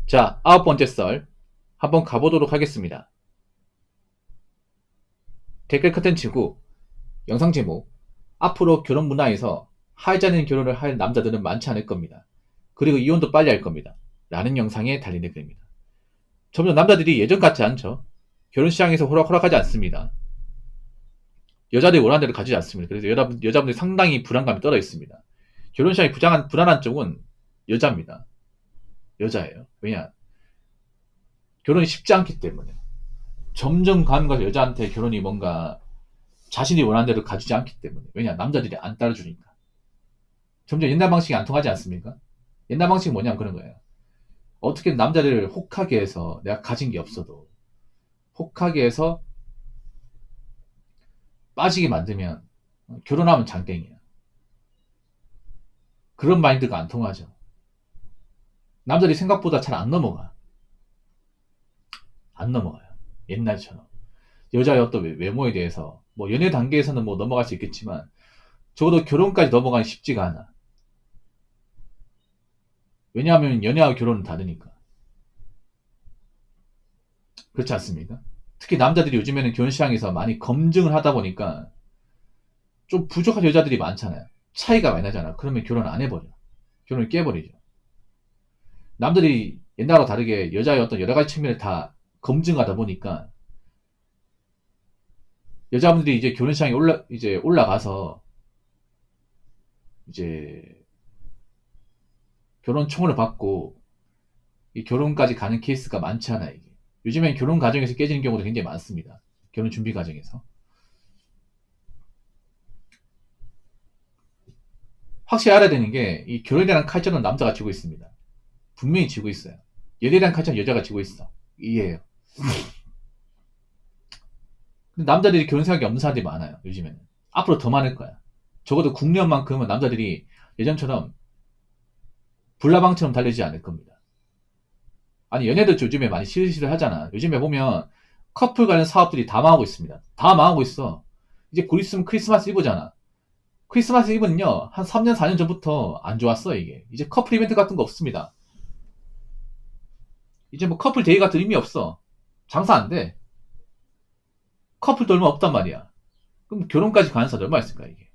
자, 9번째 썰 한번 가보도록 하겠습니다. 댓글 컨텐츠고 영상 제목 앞으로 결혼 문화에서 하지 않은 결혼을 할 남자들은 많지 않을 겁니다. 그리고 이혼도 빨리 할 겁니다. 라는 영상에 달린 댓글입니다. 점점 남자들이 예전 같지 않죠. 결혼 시장에서 호락호락하지 않습니다. 여자들이 원하는 대로 가지지 않습니다. 그래서 여자분들이 상당히 불안감이 떨어 있습니다. 결혼 시장이 불안한 쪽은 여자입니다. 여자예요. 왜냐? 결혼이 쉽지 않기 때문에. 점점 가는 것이 여자한테 결혼이 뭔가 자신이 원하는 대로 가주지 않기 때문에. 왜냐? 남자들이 안 따라주니까. 점점 옛날 방식이 안 통하지 않습니까? 옛날 방식은 뭐냐면 그런 거예요. 어떻게 남자들을 혹하게 해서 내가 가진 게 없어도 혹하게 해서 빠지게 만들면 결혼하면 장땡이야. 그런 마인드가 안 통하죠. 남자들이 생각보다 잘 안 넘어가. 안 넘어가요. 옛날처럼. 여자의 어떤 외모에 대해서 뭐 연애 단계에서는 뭐 넘어갈 수 있겠지만 적어도 결혼까지 넘어가기 쉽지가 않아. 왜냐하면 연애하고 결혼은 다르니까. 그렇지 않습니까? 특히 남자들이 요즘에는 결혼 시장에서 많이 검증을 하다 보니까 좀 부족한 여자들이 많잖아요. 차이가 많이 나잖아. 그러면 결혼 안 해버려. 결혼을 깨버리죠. 남들이 옛날과 다르게 여자의 어떤 여러 가지 측면을 다 검증하다 보니까 여자분들이 이제 결혼 시장에 올라가서 이제 결혼 청혼을 받고 이 결혼까지 가는 케이스가 많지 않아 이게. 요즘엔 결혼 과정에서 깨지는 경우도 굉장히 많습니다. 결혼 준비 과정에서. 확실히 알아야 되는 게 이 결혼이라는 칼전은 남자가 쥐고 있습니다. 분명히 쥐고 있어요. 연애라는 칼전은 여자가 쥐고 있어. 이해해요. 근데 남자들이 결혼 생각이 없는 사람들이 많아요. 요즘에는. 앞으로 더 많을 거야. 적어도 국년만큼은 남자들이 예전처럼 불나방처럼 달리지 않을 겁니다. 아니 연애도 요즘에 많이 시들시들 하잖아. 요즘에 보면 커플 관련 사업들이 다 망하고 있습니다. 다 망하고 있어. 이제 곧 있으면 크리스마스 이브잖아. 크리스마스 이브는요 한 3년 4년 전부터 안 좋았어 이게. 이제 커플 이벤트 같은 거 없습니다. 이제 뭐 커플 데이 같은 의미 없어. 장사 안 돼. 커플도 얼마 없단 말이야. 그럼 결혼까지 가는 사람 얼마 있을까 이게.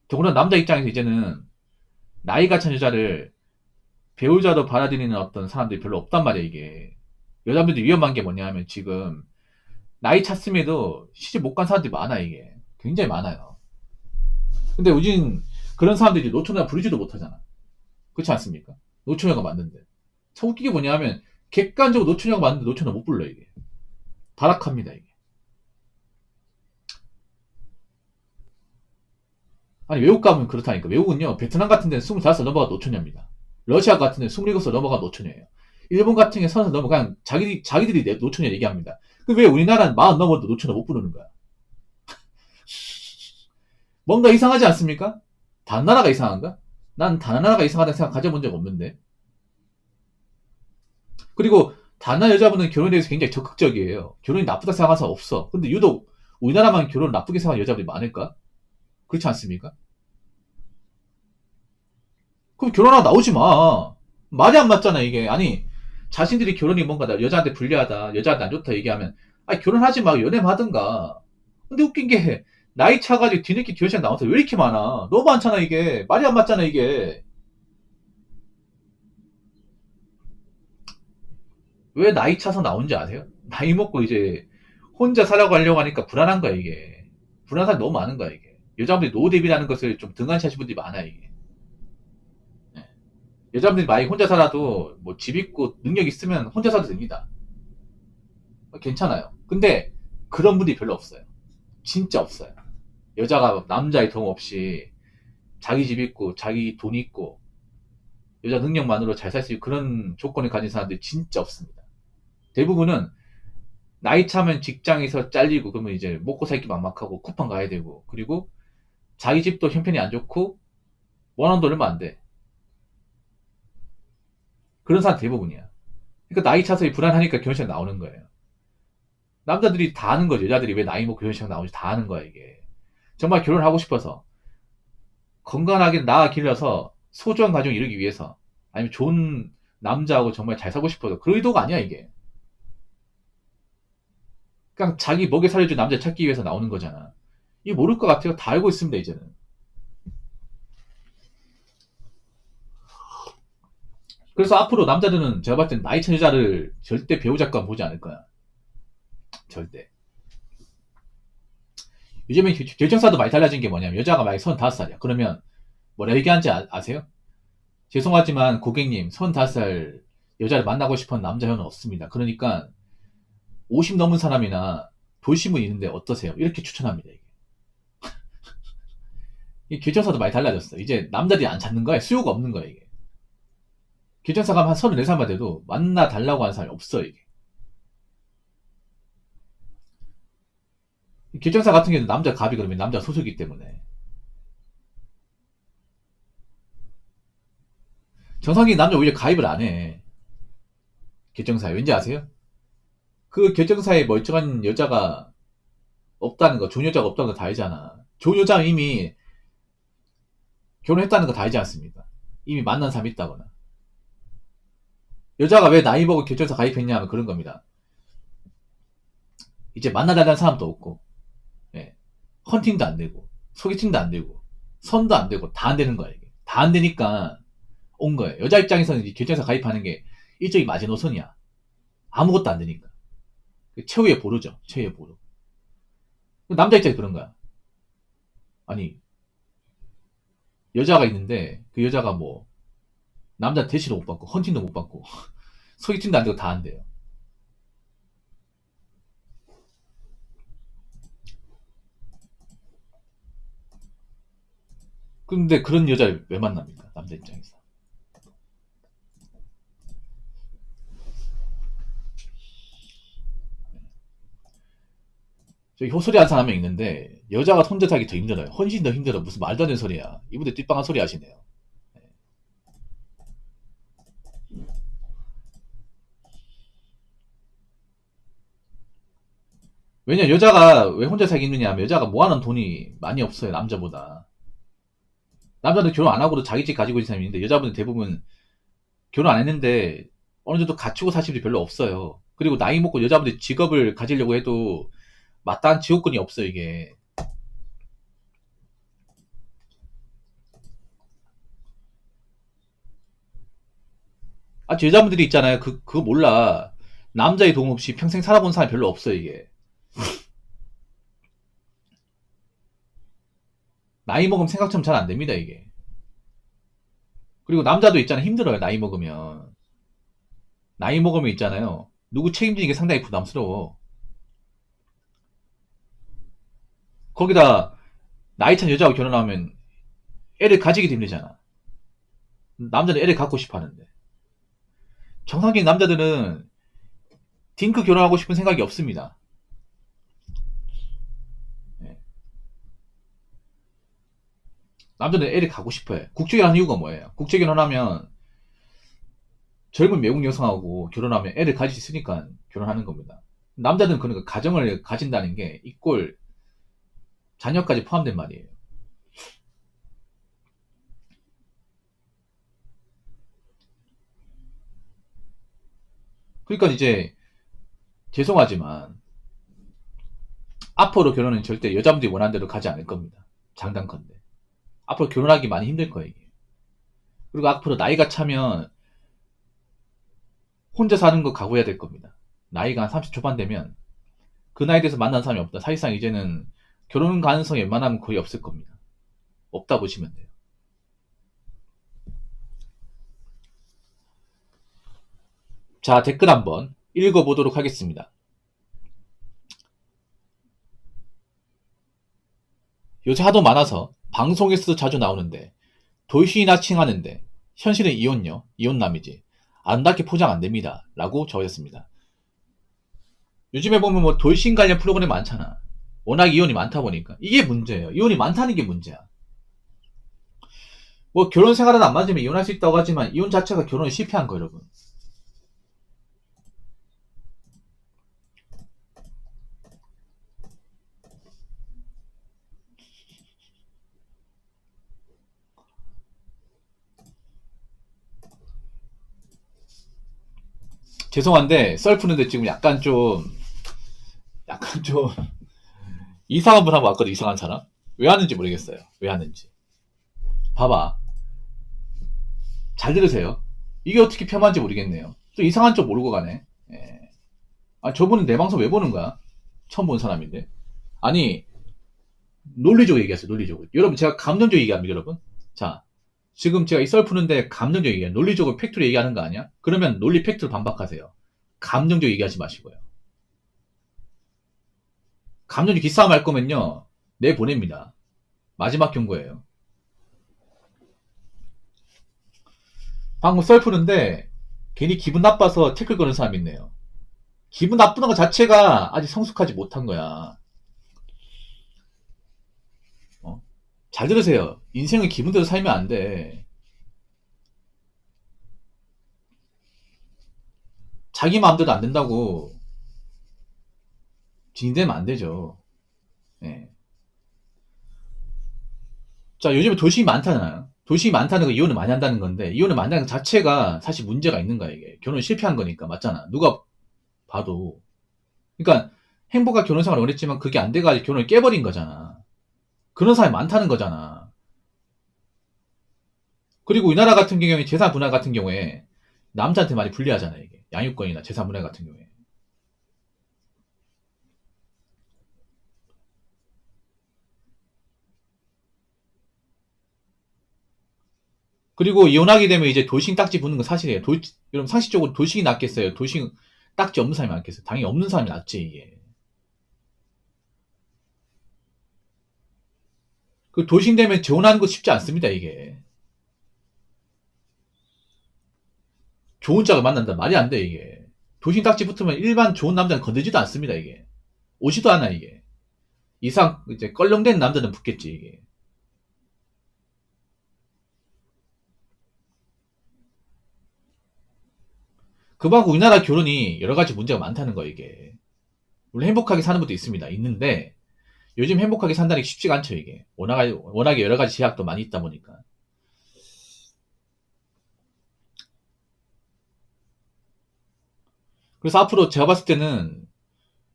더구나 남자 입장에서 이제는 나이가 찬 여자를 배우자로 받아들이는 어떤 사람들이 별로 없단 말이야 이게. 여자분들이 위험한 게 뭐냐면 지금 나이 찼음에도 시집 못 간 사람들이 많아 이게. 굉장히 많아요. 근데 요즘 그런 사람들이 노처녀 부르지도 못하잖아. 그렇지 않습니까? 노처녀가 맞는데. 참 웃기게 뭐냐면 객관적으로 노처녀가 맞는데 노처녀 못 불러 이게. 발악합니다 이게. 아니 외국 가면 그렇다니까. 외국은요 베트남 같은 데는 25살 넘어가 노처녀입니다. 러시아 같은 데는 27살 넘어가 노처녀예요. 일본 같은 게 30살 넘어가 자기들이 노처녀 얘기합니다. 왜 우리나라는 40 넘어도 노처녀 못 부르는 거야? 뭔가 이상하지 않습니까? 다른 나라가 이상한가? 난 다른 나라가 이상하다는 생각 가져본 적 없는데. 그리고 다른 나라 여자분은 결혼에 대해서 굉장히 적극적이에요. 결혼이 나쁘다 생각하는 사람 없어. 근데 유독 우리나라만 결혼 나쁘게 생각하는 여자분이 많을까? 그렇지 않습니까? 그럼 결혼하고 나오지 마. 말이 안 맞잖아, 이게. 아니, 자신들이 결혼이 뭔가 여자한테 불리하다, 여자한테 안 좋다 얘기하면, 아니, 결혼하지 마, 연애만 하든가. 근데 웃긴 게, 나이 차가지고 뒤늦게 결혼식 나와서 왜 이렇게 많아? 너무 많잖아, 이게. 말이 안 맞잖아, 이게. 왜 나이 차서 나온지 아세요? 나이 먹고 이제 혼자 살아가려고 하려고 하니까 불안한 거야, 이게. 불안한 사람이 너무 많은 거야, 이게. 여자분들이 노후 대비라는 것을 좀 등한시 하시는 분들이 많아, 이게. 예. 여자분들이 만약에 혼자 살아도 뭐 집 있고 능력 있으면 혼자 살도 됩니다. 괜찮아요. 근데 그런 분들이 별로 없어요. 진짜 없어요. 여자가 남자의 도움 없이 자기 집 있고 자기 돈 있고 여자 능력만으로 잘 살 수 있고 그런 조건을 가진 사람들이 진짜 없습니다. 대부분은 나이 차면 직장에서 잘리고 그러면 이제 먹고 살기 막막하고 쿠팡 가야 되고 그리고 자기 집도 형편이 안 좋고 원하는 돈 얼마 안 돼. 그런 사람 대부분이야. 그러니까 나이 차서 불안하니까 결혼식 나오는 거예요. 남자들이 다 아는 거죠. 여자들이 왜 나이 먹고 결혼식 나오는지 다 아는 거야 이게. 정말 결혼하고 싶어서 건강하게 나아 길러서 소중한 가정 이루기 위해서 아니면 좋은 남자하고 정말 잘 살고 싶어서 그 의도가 아니야 이게. 그냥 자기 먹여 살려준 남자 찾기 위해서 나오는 거잖아. 이거 모를 것 같아요. 다 알고 있습니다 이제는. 그래서 앞으로 남자들은 제가 봤을 땐 나이 차 여자를 절대 배우자감 보지 않을 거야. 절대. 요즘에 결정사도 많이 달라진 게 뭐냐면 여자가 만약에 35살이야. 그러면 뭐라 얘기하는지 아세요? 죄송하지만 고객님 35살 여자를 만나고 싶은 남자 현은 없습니다. 그러니까 50 넘은 사람이나 돌심은 있는데 어떠세요? 이렇게 추천합니다. 이게. 이 결정사도 많이 달라졌어. 이제 남자들이 안 찾는 거야. 수요가 없는 거야 이게. 결정사가 한 34살만 돼도 만나 달라고 하는 사람이 없어 이게. 결정사 같은 경우는 남자 갑이 그러면 남자 소속이기 때문에 정상인 남자 오히려 가입을 안 해. 결정사에. 왠지 아세요? 그 결정사에 멀쩡한 여자가 없다는 거, 좋은 여자가 없다는 거 다 알잖아. 좋은 여자는 이미 결혼했다는 거 다 알지 않습니까? 이미 만난 사람이 있다거나. 여자가 왜 나이 먹고 결정사 가입했냐 하면 그런 겁니다. 이제 만나달라는 사람도 없고, 예. 헌팅도 안 되고, 소개팅도 안 되고, 선도 안 되고, 다 안 되는 거야, 이게. 다 안 되니까 온 거예요. 여자 입장에서는 이 결정사 가입하는 게 일종의 마지노선이야. 아무것도 안 되니까. 최후의 보루죠. 최후의 보루. 남자 입장에 그런 거야. 아니, 여자가 있는데, 그 여자가 뭐, 남자 대시도 못 받고, 헌팅도 못 받고, 소개팅도 안 되고 다 안 돼요. 근데 그런 여자를 왜 만납니까? 남자 입장에서. 저기 호소리 하는 사람이 있는데, 여자가 혼자 살기 더 힘들어요. 훨씬 더 힘들어. 무슨 말도 안 되는 소리야. 이분들 띠빵한 소리 하시네요. 왜냐, 여자가 왜 혼자 살기 힘드냐 하면 여자가 모아놓은 돈이 많이 없어요. 남자보다. 남자는 결혼 안 하고도 자기 집 가지고 있는 사람이 있는데, 여자분은 대부분 결혼 안 했는데, 어느 정도 갖추고 사실 분이 별로 없어요. 그리고 나이 먹고 여자분들 직업을 가지려고 해도 마땅한 지원권이 없어요, 이게. 아, 저 여자분들이 있잖아요. 그거 몰라. 남자의 도움 없이 평생 살아본 사람이 별로 없어요, 이게. 나이 먹으면 생각처럼 잘 안 됩니다, 이게. 그리고 남자도 있잖아요. 힘들어요, 나이 먹으면. 나이 먹으면 있잖아요. 누구 책임지는 게 상당히 부담스러워. 거기다, 나이 찬 여자하고 결혼하면 애를 가지기도 힘들잖아. 남자는 애를 갖고 싶어 하는데. 정상적인 남자들은 딩크 결혼하고 싶은 생각이 없습니다. 예. 남자는 애를 갖고 싶어 해. 국제결혼 하는 이유가 뭐예요? 국제결혼하면 젊은 외국 여성하고 결혼하면 애를 가질 수 있으니까 결혼하는 겁니다. 남자들은 그러니까 가정을 가진다는 게 이꼴 자녀까지 포함된 말이에요. 그러니까 이제 죄송하지만 앞으로 결혼은 절대 여자분들이 원하는 대로 가지 않을 겁니다. 장단컨대. 앞으로 결혼하기 많이 힘들 거예요. 이게. 그리고 앞으로 나이가 차면 혼자 사는 거 각오해야 될 겁니다. 나이가 한 30 초반 되면 그 나이 돼서 만난 사람이 없다. 사실상 이제는 결혼 가능성이 웬만하면 거의 없을 겁니다. 없다 보시면 돼요. 자, 댓글 한번 읽어보도록 하겠습니다. 요새 하도 많아서 방송에서도 자주 나오는데 돌싱이나 칭하는데 현실은 이혼녀, 이혼남이지. 아름답게 포장 안 됩니다. 라고 적으셨습니다. 요즘에 보면 뭐 돌싱 관련 프로그램 많잖아. 워낙 이혼이 많다 보니까. 이게 문제예요. 이혼이 많다는 게 문제야. 뭐 결혼 생활은 안 맞으면 이혼할 수 있다고 하지만 이혼 자체가 결혼에 실패한 거예요, 여러분. 죄송한데 썰 푸는데 지금 약간 좀 이상한 분 하고 왔거든. 이상한 사람. 왜 하는지 모르겠어요. 왜 하는지. 봐봐. 잘 들으세요. 이게 어떻게 폄하인지 모르겠네요. 또 이상한 쪽 모르고 가네. 예. 아, 저분은 내 방송 왜 보는 거야? 처음 본 사람인데. 아니, 논리적으로 얘기하세요. 논리적으로. 여러분, 제가 감정적으로 얘기합니다, 여러분. 자, 지금 제가 이 썰 푸는데 감정적으로 얘기해요. 논리적으로 팩트로 얘기하는 거 아니야? 그러면 논리 팩트로 반박하세요. 감정적으로 얘기하지 마시고요. 감정적 기싸움 할 거면요. 내보냅니다. 마지막 경고예요. 방금 썰 푸는데 괜히 기분 나빠서 태클 거는 사람이 있네요. 기분 나쁘는 것 자체가 아직 성숙하지 못한 거야. 어? 잘 들으세요. 인생은 기분대로 살면 안 돼. 자기 마음대로 안 된다고 진행되면 안 되죠. 예. 자, 요즘에 도식이 많잖아요. 도식이 많다는 거 이혼을 많이 한다는 건데, 이혼을 많이 하는 것 자체가 사실 문제가 있는 거야, 이게. 결혼 실패한 거니까, 맞잖아. 누가 봐도. 그러니까, 행복한 결혼 생활을 원했지만 그게 안 돼가지고 결혼을 깨버린 거잖아. 그런 사람이 많다는 거잖아. 그리고 우리나라 같은 경우에 재산 분할 같은 경우에 남자한테 많이 불리하잖아, 이게. 양육권이나 재산 분할 같은 경우에. 그리고 이혼하게 되면 이제 돌싱 딱지 붙는 건 사실이에요. 여러분 상식적으로 돌싱이 낫겠어요? 돌싱 딱지 없는 사람이 낫겠어요? 당연히 없는 사람이 낫지, 이게. 그 돌싱 되면 재혼하는 거 쉽지 않습니다, 이게. 좋은 짝을 만난다. 말이 안 돼, 이게. 돌싱 딱지 붙으면 일반 좋은 남자는 건들지도 않습니다, 이게. 오지도 않아, 이게. 이상, 이제 껄렁대는 남자는 붙겠지, 이게. 그만큼 우리나라 결혼이 여러 가지 문제가 많다는 거, 이게. 물론 행복하게 사는 분도 있습니다. 있는데, 요즘 행복하게 산다는 게 쉽지가 않죠, 이게. 워낙에 여러 가지 제약도 많이 있다 보니까. 그래서 앞으로 제가 봤을 때는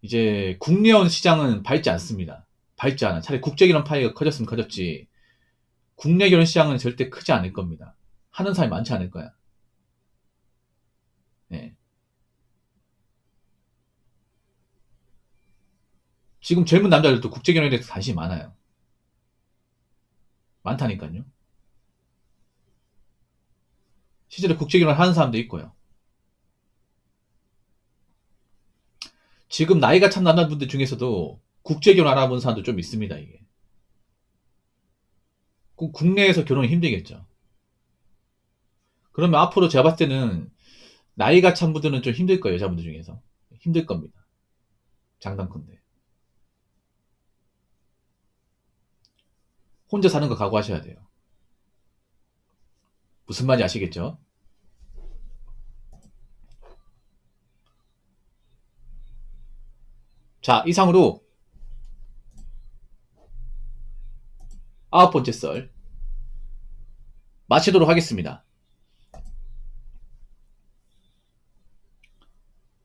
이제 국내혼 시장은 밝지 않습니다. 밝지 않아. 차라리 국제 결혼 파이가 커졌으면 커졌지. 국내 결혼 시장은 절대 크지 않을 겁니다. 하는 사람이 많지 않을 거야. 네. 지금 젊은 남자들도 국제 결혼에 대해서 관심이 많아요. 많다니까요. 실제로 국제 결혼 하는 사람도 있고요. 지금 나이가 참 남자분들 중에서도 국제 결혼 알아본 사람도 좀 있습니다, 이게. 국내에서 결혼이 힘들겠죠. 그러면 앞으로 제가 봤을 때는 나이가 찬 분들은 좀 힘들 거예요, 여자분들 중에서. 힘들 겁니다. 장담컨대. 혼자 사는 거 각오하셔야 돼요. 무슨 말인지 아시겠죠? 자, 이상으로 9번째 썰 마치도록 하겠습니다.